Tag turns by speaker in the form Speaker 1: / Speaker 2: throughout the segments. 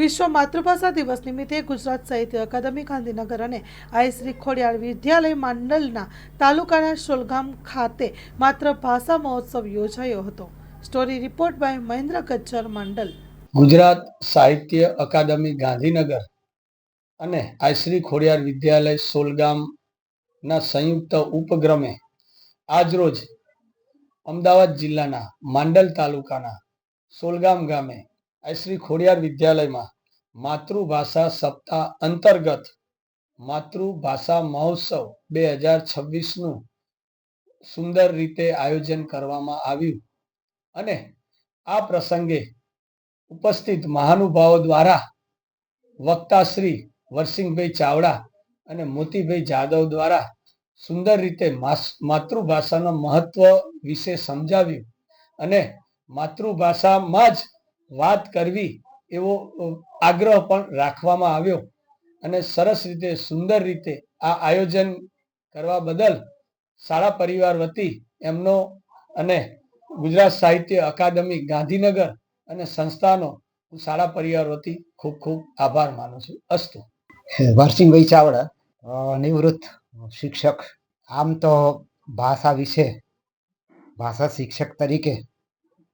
Speaker 1: વિશ્વ માતૃભાષા દિવસ નિમિત્તે ગુજરાત સાહિત્ય અકાદમી ગાંધીનગર અને આઈ શ્રી ખોડિયાર વિદ્યાલય માંડલના તાલુકાના સોલગામ ખાતે માતૃભાષા મહોત્સવ યોજાયો હતો. Story report by Mahendra Gajjar, Mandal.
Speaker 2: Gujarat Sahitya Akademi Gandhinagar અને આઈ શ્રી ખોડિયાર વિદ્યાલય સોલગામના સંયુક્ત ઉપક્રમે આજરોજ અમદાવાદ જિલ્લાના માંડલ તાલુકાના સોલગામ ગામે આઈ શ્રી ખોડિયાર વિદ્યાલયમાં માતૃભાષા સપ્તાહ અંતર્ગત માતૃભાષા મહોત્સવ 2026નું સુંદર રીતે આયોજન કરવામાં આવ્યું અને આ પ્રસંગે ઉપસ્થિત મહાનુભાવો દ્વારા વક્તા શ્રી વરસિંહભાઈ ચાવડા અને મોતીભાઈ જાદવ દ્વારા સુંદર રીતે માતૃભાષાના મહત્વ વિશે સમજાવ્યું અને માતૃભાષામાં જ વાત કરવી એવો આગ્રહ પણ રાખવામાં આવ્યો અને સરસ રીતે સુંદર રીતે આ આયોજન કરવા બદલ શાળા પરિવાર વતી એમનો અને ગુજરાત સાહિત્ય અકાદમી ગાંધીનગર અને સંસ્થાનો હું શાળા પરિવાર વતી ખૂબ ખૂબ આભાર માનું છું. અસ્તુ.
Speaker 3: વરસિંહભાઈ ચાવડા, નિવૃત્ત શિક્ષક. આમ તો ભાષા વિશે ભાષા શિક્ષક તરીકે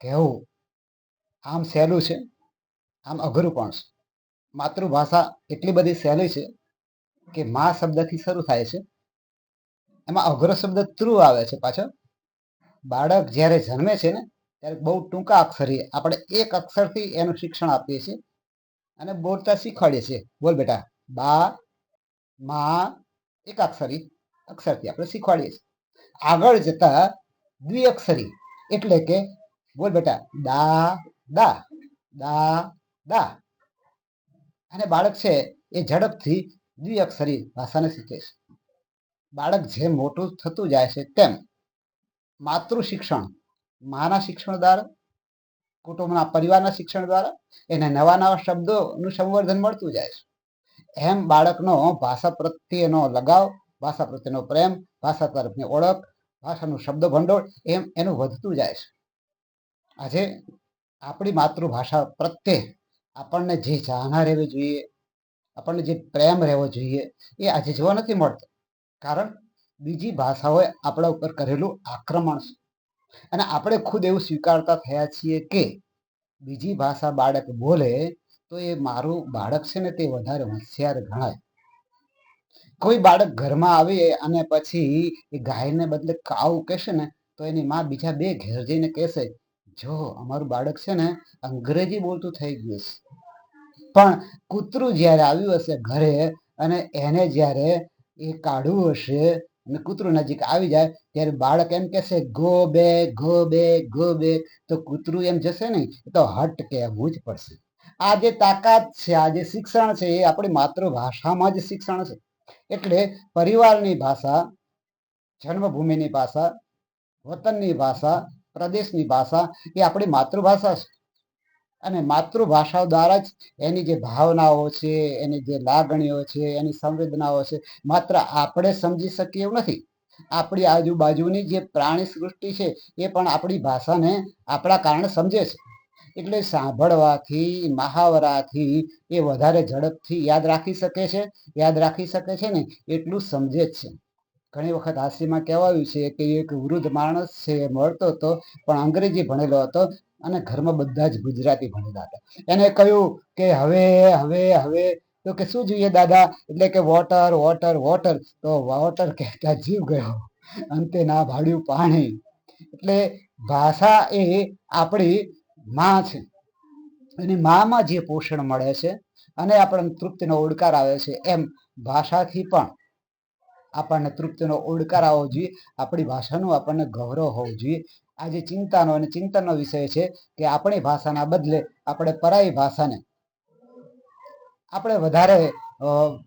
Speaker 3: કહેવું આમ સહેલું છે, આમ અઘરું પણ છે. માતૃભાષા એટલી બધી સહેલી છે કે મા શબ્દથી શરૂ થાય છે. એમાં અઘરો શબ્દ ત્રુ આવે છે. પાછળ બાળક જ્યારે જન્મે છે ને ત્યારે બહુ ટૂંકા અક્ષરી આપણે એક અક્ષરથી એનું શિક્ષણ આપીએ છીએ અને બોલતા શીખવાડીએ છીએ. બોલ બેટા, બા, મા, એક અક્ષરથી આપણે શીખવાડીએ છીએ. આગળ જતા દ્વિઅક્ષરી એટલે કે બોલ બેટા, દા, દા, દા, દા. અને બાળક છે એ ઝડપથી દ્વિઅક્ષરી ભાષાને શીખે છે. બાળક જેમ મોટું થતું જાય છે તેમ માતૃ શિક્ષણ, માના શિક્ષણ દ્વારા, કુટુંબના પરિવારના શિક્ષણ દ્વારા એને નવા નવા શબ્દોનું સંવર્ધન મળતું જાય છે. એમ બાળકનો ભાષા પ્રત્યેનો લગાવ, ભાષા પ્રત્યેનો પ્રેમ, ભાષા તરફની ઓળખ, ભાષાનું શબ્દ ભંડોળ એમ એનું વધતું જાય છે. આજે આપણી માતૃભાષા પ્રત્યે આપણને જે ચાહના રહેવી જોઈએ, આપણને જે પ્રેમ રહેવો જોઈએ એ આજે જોવા નથી મળતો. કારણ બીજી ભાષાઓએ આપણા ઉપર કરેલું આક્રમણ છે અને આપણે ખુદ એવું સ્વીકારતા થયા છીએ કે બીજી ભાષા બાળક બોલે તો એ મારું બાળક છે ને તે વધારે હોશિયાર ગણાય. કોઈ બાળક ઘરમાં આવી અને પછી એ ગાયને બદલે કાઉ કહેશે ને તો એની માં બીજા બે ઘેર જઈને કહેશે, જો અમારું બાળક છે ને અંગ્રેજી બોલતું થઈ ગયું છે. પણ કૂતરું જ્યારે આવ્યું હશે ઘરે અને એને જ્યારે એ કાઢવું હશે અને કૂતરું નજીક આવી જાય ત્યારે બાળક એમ કહેશે ગો બે, ગો બે, ગો બે. તો કૂતરું એમ જશે ને તો હટ કહેવું જ પડશે. આ જે તાકાત છે, આ જે શિક્ષણ છે એ આપણી માતૃભાષામાં જ શિક્ષણ છે. એટલે પરિવારની ભાષા, જન્મભૂમિની ભાષા, વતનની ભાષા, પ્રદેશની ભાષા એ આપણી માતૃભાષા છે. અને માતૃભાષા દ્વારા જ એની જે ભાવનાઓ છે, એની જે લાગણીઓ છે, એની સંવેદનાઓ છે માત્ર આપણે સમજી શકીએ એવું નથી. આપણી આજુબાજુની જે પ્રાણી સૃષ્ટિ છે એ પણ આપણી ભાષાને આપણા કારણે સમજે છે. એટલે સાંભળવાથી, મહાવરાથી એ વધારે ઝડપથી યાદ રાખી શકે છે. યાદ રાખી શકે છે ને એટલું સમજે જ છે. ઘણી વખત હાસ્યમાં કહેવાયું છે કે એક વૃદ્ધ માણસ છે મળતો હતો પણ અંગ્રેજી ભણેલો હતો અને ઘરમાં બધા જ ગુજરાતી ભણેલા હતા. એને કહ્યું કે હવે હવે હવે તો કે શું જોઈએ દાદા? એટલે કે વોટર, વોટર, વોટર. તો વોટર કહેતા જીવ ગયો, અંતે ના ભાડ્યું પાણી. એટલે ભાષા એ આપણી માં છે અને મામાં જે પોષણ મળે છે અને આપણને તૃપ્તિનો ઓડકાર આવે છે એમ ભાષાથી પણ આપણને તૃપ્તિનો ઓડકાર આવવો જોઈએ. આપણી ભાષાનું આપણને ગૌરવ હોવું જોઈએ. આજે ચિંતાનો અને ચિંતનનો વિષય છે કે આપણી ભાષાના બદલે આપણે પરાઈ ભાષાને આપણે વધારે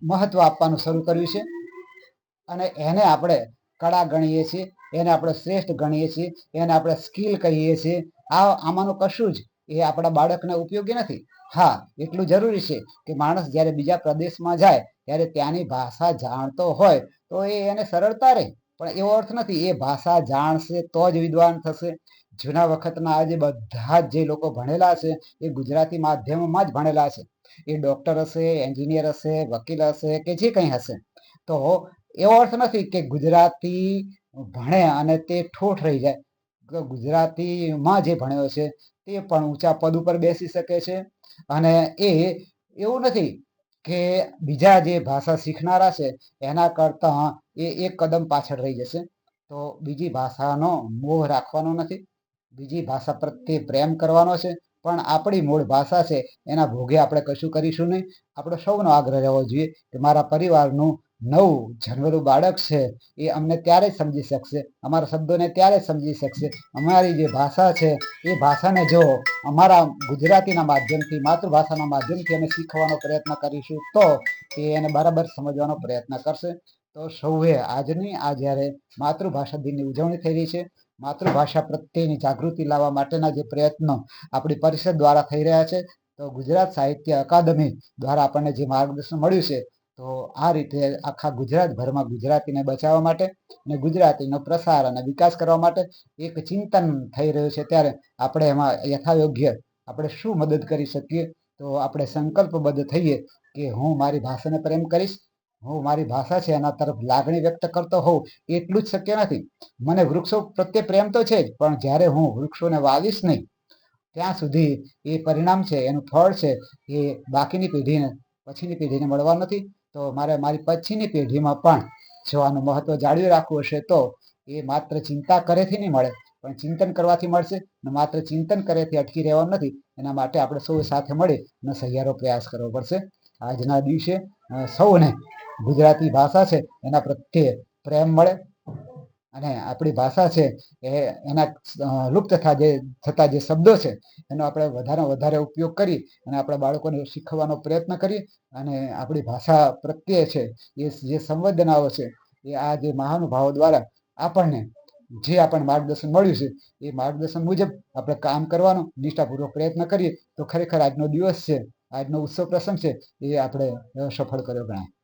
Speaker 3: મહત્વ આપવાનું શરૂ કર્યું છે અને એને આપણે કળા ગણીએ છીએ, એને આપણે શ્રેષ્ઠ ગણીએ છીએ, એને આપણે સ્કિલ કહીએ છીએ. આમાંનું કશું જ એ આપણા બાળકને ઉપયોગી નથી. હા, એટલું જરૂરી છે કે માણસ જ્યારે બીજા પ્રદેશમાં જાય ત્યારે ત્યાંની ભાષા જાણતો હોય તો એ એને સરળતા રહે. પણ એવો અર્થ નથી એ ભાષા જાણશે તો જ વિદ્વાન થશે. જૂના વખતના આજે બધા જ જે લોકો ભણેલા છે એ ગુજરાતી માધ્યમમાં જ ભણેલા છે. એ ડૉક્ટર હશે, એન્જિનિયર હશે, વકીલ હશે કે જે કંઈ હશે. તો એવો અર્થ નથી કે ગુજરાતી ભણે અને તે ઠોઠ રહી જાય. ગુજરાતીમાં જે ભણ્યો છે તે પણ ઊંચા પદ ઉપર બેસી શકે છે. અને એ એવું નથી કે બીજા જે ભાષા શીખનારા છે એના કરતાં એ એક કદમ પાછળ રહી જશે. તો બીજી ભાષાનો મોહ રાખવાનો નથી, બીજી ભાષા પ્રત્યે પ્રેમ કરવાનો છે. પણ આપણી મૂળ ભાષા છે એના ભોગે આપણે કશું કરીશું નહીં. આપણો સૌનો આગ્રહ રહેવો જોઈએ કે મારા પરિવારનું નવું જન્મેલું બાળક છે એ અમને ત્યારે જ સમજી શકશે, અમારા શબ્દોને ત્યારે જ સમજી શકશે. અમારી જે ભાષા છે એ ભાષાને જો અમારા ગુજરાતીના માધ્યમથી, માતૃભાષાના માધ્યમથી અમે શીખવાનો પ્રયત્ન કરીશું તો એ એને બરાબર સમજવાનો પ્રયત્ન કરશે. તો સૌએ આજની આ જ્યારે માતૃભાષા દિનની ઉજવણી થઈ રહી છે, માતૃભાષા પ્રત્યેની જાગૃતિ લાવવા માટેના જે પ્રયત્નો આપણી પરિષદ દ્વારા થઈ રહ્યા છે, તો ગુજરાત સાહિત્ય અકાદમી દ્વારા આપણને જે માર્ગદર્શન મળ્યું છે, તો આ રીતે આખા ગુજરાતભરમાં ગુજરાતીને બચાવવા માટે અને ગુજરાતીનો પ્રસાર અને વિકાસ કરવા માટે એક ચિંતન થઈ રહ્યું છે. ત્યારે આપણે એમાં યથાયોગ્ય આપણે શું મદદ કરી શકીએ? તો આપણે સંકલ્પબદ્ધ થઈએ કે હું મારી ભાષાને પ્રેમ કરીશ, હું મારી ભાષા છે એના તરફ લાગણી વ્યક્ત કરતો હોઉં એટલું જ શક્ય નથી. મને વૃક્ષો પ્રત્યે પ્રેમ તો છે જ, પણ જ્યારે હું વૃક્ષોને વાવીશ નહીં ત્યાં સુધી એ પરિણામ છે, એનું ફળ છે એ બાકીની પેઢીને, પછીની પેઢીને મળવા નથી. તો મારે મારી પછીની પેઢીમાં પણ જો આનું મહત્વ જાળવી રાખવું હશે તો એ માત્ર ચિંતા કરેથી નહીં મળે, પણ ચિંતન કરવાથી મળશે. અને માત્ર ચિંતન કરેથી અટકી રહેવાનું નથી. એના માટે આપણે સૌ સાથે મળી અને સહિયારો પ્રયાસ કરવો પડશે. આજના દિવસે સૌને ગુજરાતી ભાષા છે એના પ્રત્યે પ્રેમ મળે અને આપણી ભાષા છે એના લુપ્ત થતા જે શબ્દો છે એનો આપણે વધારે ઉપયોગ કરી અને આપણા બાળકોને શીખવવાનો પ્રયત્ન કરીએ. અને આપણી ભાષા પ્રત્યે છે એ જે સંવેદનાઓ છે એ આ જે મહાનુભાવો દ્વારા આપણને માર્ગદર્શન મળ્યું છે એ માર્ગદર્શન મુજબ આપણે કામ કરવાનો નિષ્ઠાપૂર્વક પ્રયત્ન કરીએ તો ખરેખર આજનો દિવસ છે, આજનો ઉત્સવ પ્રસંગ છે એ આપણે સફળ કર્યો ગણાય.